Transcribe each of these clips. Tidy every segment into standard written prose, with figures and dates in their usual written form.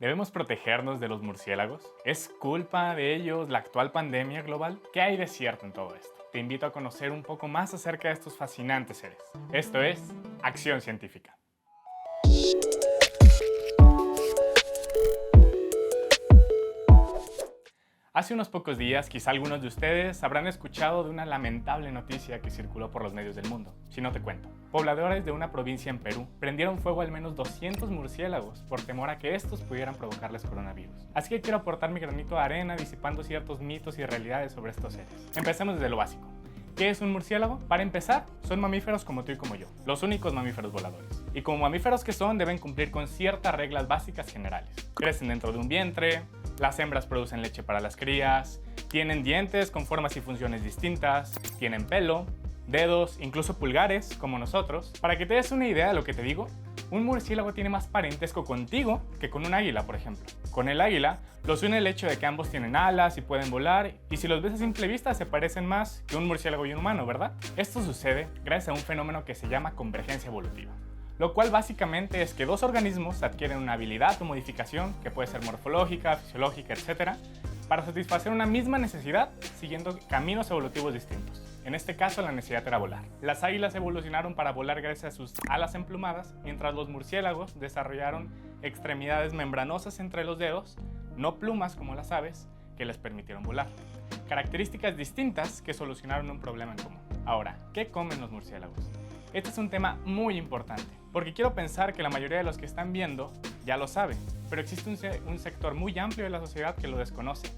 ¿Debemos protegernos de los murciélagos? ¿Es culpa de ellos la actual pandemia global? ¿Qué hay de cierto en todo esto? Te invito a conocer un poco más acerca de estos fascinantes seres. Esto es Acción Científica. Hace unos pocos días, quizá algunos de ustedes habrán escuchado de una lamentable noticia que circuló por los medios del mundo. Si no te cuento. Pobladores de una provincia en Perú prendieron fuego a al menos 200 murciélagos por temor a que estos pudieran provocarles coronavirus. Así que quiero aportar mi granito de arena disipando ciertos mitos y realidades sobre estos seres. Empecemos desde lo básico. ¿Qué es un murciélago? Para empezar, son mamíferos como tú y como yo, los únicos mamíferos voladores. Y como mamíferos que son, deben cumplir con ciertas reglas básicas generales. Crecen dentro de un vientre, las hembras producen leche para las crías, tienen dientes con formas y funciones distintas, tienen pelo, dedos, incluso pulgares, como nosotros. Para que te des una idea de lo que te digo, un murciélago tiene más parentesco contigo que con un águila, por ejemplo. Con el águila, los une el hecho de que ambos tienen alas y pueden volar, y si los ves a simple vista se parecen más que un murciélago y un humano, ¿verdad? Esto sucede gracias a un fenómeno que se llama convergencia evolutiva, lo cual básicamente es que dos organismos adquieren una habilidad o modificación, que puede ser morfológica, fisiológica, etc., para satisfacer una misma necesidad siguiendo caminos evolutivos distintos. En este caso, la necesidad era volar. Las águilas evolucionaron para volar gracias a sus alas emplumadas, mientras los murciélagos desarrollaron extremidades membranosas entre los dedos, no plumas como las aves, que les permitieron volar. Características distintas que solucionaron un problema en común. Ahora, ¿qué comen los murciélagos? Este es un tema muy importante, porque quiero pensar que la mayoría de los que están viendo ya lo saben, pero existe un sector muy amplio de la sociedad que lo desconoce,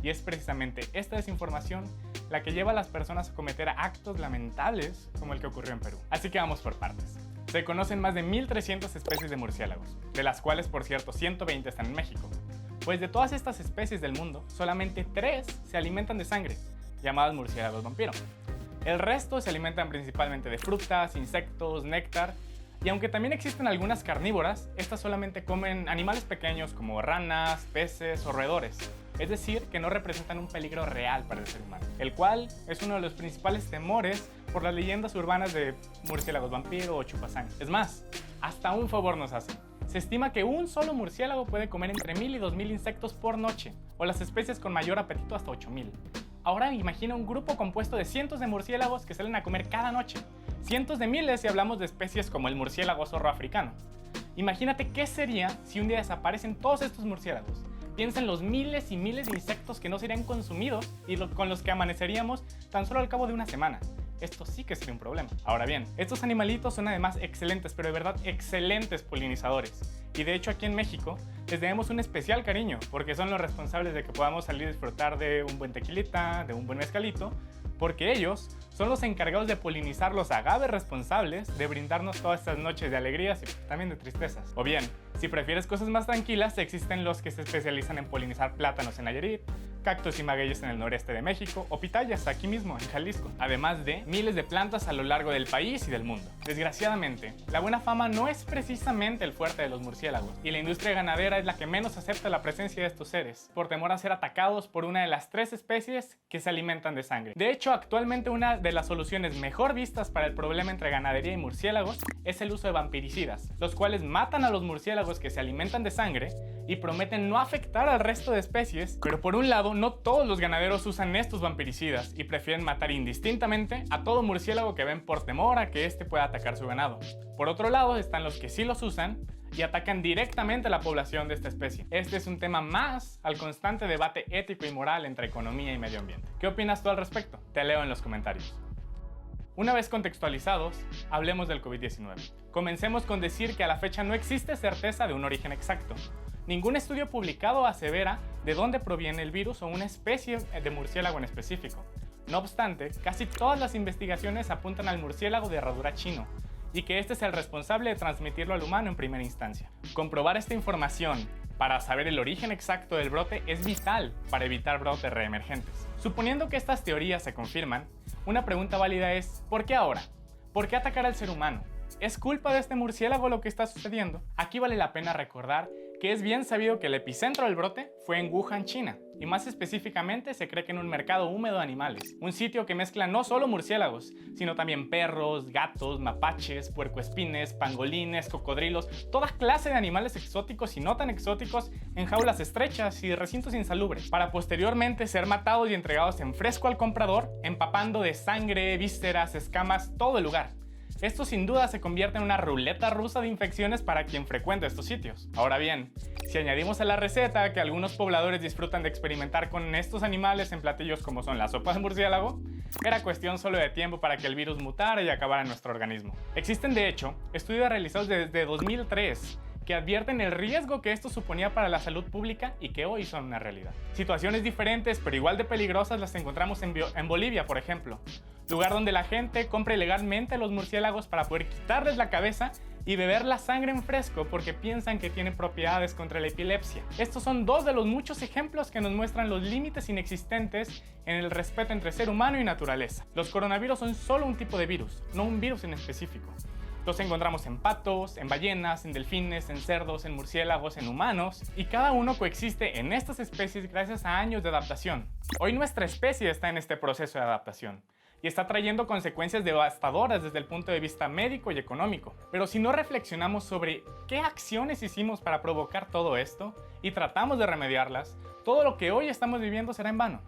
y es precisamente esta desinformación la que lleva a las personas a cometer actos lamentables como el que ocurrió en Perú. Así que vamos por partes. Se conocen más de 1.300 especies de murciélagos, de las cuales, por cierto, 120 están en México. Pues de todas estas especies del mundo, solamente 3 se alimentan de sangre, llamadas murciélagos vampiro. El resto se alimentan principalmente de frutas, insectos, néctar, y aunque también existen algunas carnívoras, estas solamente comen animales pequeños como ranas, peces o roedores. Es decir, que no representan un peligro real para el ser humano, el cual es uno de los principales temores por las leyendas urbanas de murciélagos vampiro o chupasangre. Es más, hasta un favor nos hacen. Se estima que un solo murciélago puede comer entre 1.000 y 2.000 insectos por noche, o las especies con mayor apetito hasta 8.000. Ahora imagina un grupo compuesto de cientos de murciélagos que salen a comer cada noche. Cientos de miles si hablamos de especies como el murciélago zorro africano. Imagínate qué sería si un día desaparecen todos estos murciélagos. Piensa en los miles y miles de insectos que no serían consumidos y con los que amaneceríamos tan solo al cabo de una semana. Esto sí que sería un problema. Ahora bien, estos animalitos son además excelentes, pero de verdad excelentes polinizadores. Y de hecho aquí en México les debemos un especial cariño, porque son los responsables de que podamos salir a disfrutar de un buen tequilita, de un buen mezcalito, porque ellos son los encargados de polinizar los agaves responsables de brindarnos todas estas noches de alegrías y también de tristezas. O bien, si prefieres cosas más tranquilas, existen los que se especializan en polinizar plátanos en Nayarit, cactus y magueyes en el noreste de México o pitayas aquí mismo en Jalisco, además de miles de plantas a lo largo del país y del mundo. Desgraciadamente, la buena fama no es precisamente el fuerte de los murciélagos, y la industria ganadera es la que menos acepta la presencia de estos seres, por temor a ser atacados por una de las 3 especies que se alimentan de sangre. De hecho, actualmente una de las soluciones mejor vistas para el problema entre ganadería y murciélagos es el uso de vampiricidas, los cuales matan a los murciélagos que se alimentan de sangre y prometen no afectar al resto de especies, pero por un lado, no todos los ganaderos usan estos vampiricidas y prefieren matar indistintamente a todo murciélago que ven por temor a que éste pueda atacar su ganado. Por otro lado, están los que sí los usan y atacan directamente a la población de esta especie. Este es un tema más al constante debate ético y moral entre economía y medio ambiente. ¿Qué opinas tú al respecto? Te leo en los comentarios. Una vez contextualizados, hablemos del COVID-19. Comencemos con decir que a la fecha no existe certeza de un origen exacto. Ningún estudio publicado asevera de dónde proviene el virus o una especie de murciélago en específico. No obstante, casi todas las investigaciones apuntan al murciélago de herradura chino, y que este es el responsable de transmitirlo al humano en primera instancia. Comprobar esta información para saber el origen exacto del brote es vital para evitar brotes reemergentes. Suponiendo que estas teorías se confirman, una pregunta válida es ¿por qué ahora? ¿Por qué atacar al ser humano? ¿Es culpa de este murciélago lo que está sucediendo? Aquí vale la pena recordar que es bien sabido que el epicentro del brote fue en Wuhan, China, y más específicamente se cree que en un mercado húmedo de animales, un sitio que mezcla no solo murciélagos, sino también perros, gatos, mapaches, puercoespines, pangolines, cocodrilos, toda clase de animales exóticos y no tan exóticos en jaulas estrechas y recintos insalubres, para posteriormente ser matados y entregados en fresco al comprador, empapando de sangre, vísceras, escamas, todo el lugar. Esto sin duda se convierte en una ruleta rusa de infecciones para quien frecuenta estos sitios. Ahora bien, si añadimos a la receta que algunos pobladores disfrutan de experimentar con estos animales en platillos como son las sopas de murciélago, era cuestión solo de tiempo para que el virus mutara y acabara en nuestro organismo. Existen de hecho estudios realizados desde 2003 que advierten el riesgo que esto suponía para la salud pública y que hoy son una realidad. Situaciones diferentes pero igual de peligrosas las encontramos en Bolivia, por ejemplo, lugar donde la gente compra ilegalmente a los murciélagos para poder quitarles la cabeza y beber la sangre en fresco porque piensan que tiene propiedades contra la epilepsia. Estos son dos de los muchos ejemplos que nos muestran los límites inexistentes en el respeto entre ser humano y naturaleza. Los coronavirus son solo un tipo de virus, no un virus en específico. Los encontramos en patos, en ballenas, en delfines, en cerdos, en murciélagos, en humanos, y cada uno coexiste en estas especies gracias a años de adaptación. Hoy nuestra especie está en este proceso de adaptación y está trayendo consecuencias devastadoras desde el punto de vista médico y económico. Pero si no reflexionamos sobre qué acciones hicimos para provocar todo esto y tratamos de remediarlas, todo lo que hoy estamos viviendo será en vano.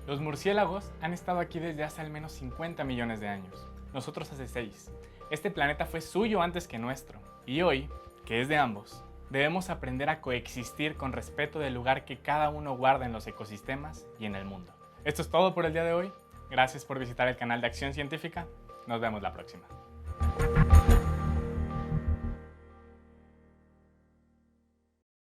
Los murciélagos han estado aquí desde hace al menos 50 millones de años, nosotros hace 6. Este planeta fue suyo antes que nuestro, y hoy, que es de ambos, debemos aprender a coexistir con respeto del lugar que cada uno guarda en los ecosistemas y en el mundo. Esto es todo por el día de hoy. Gracias por visitar el canal de Acción Científica. Nos vemos la próxima.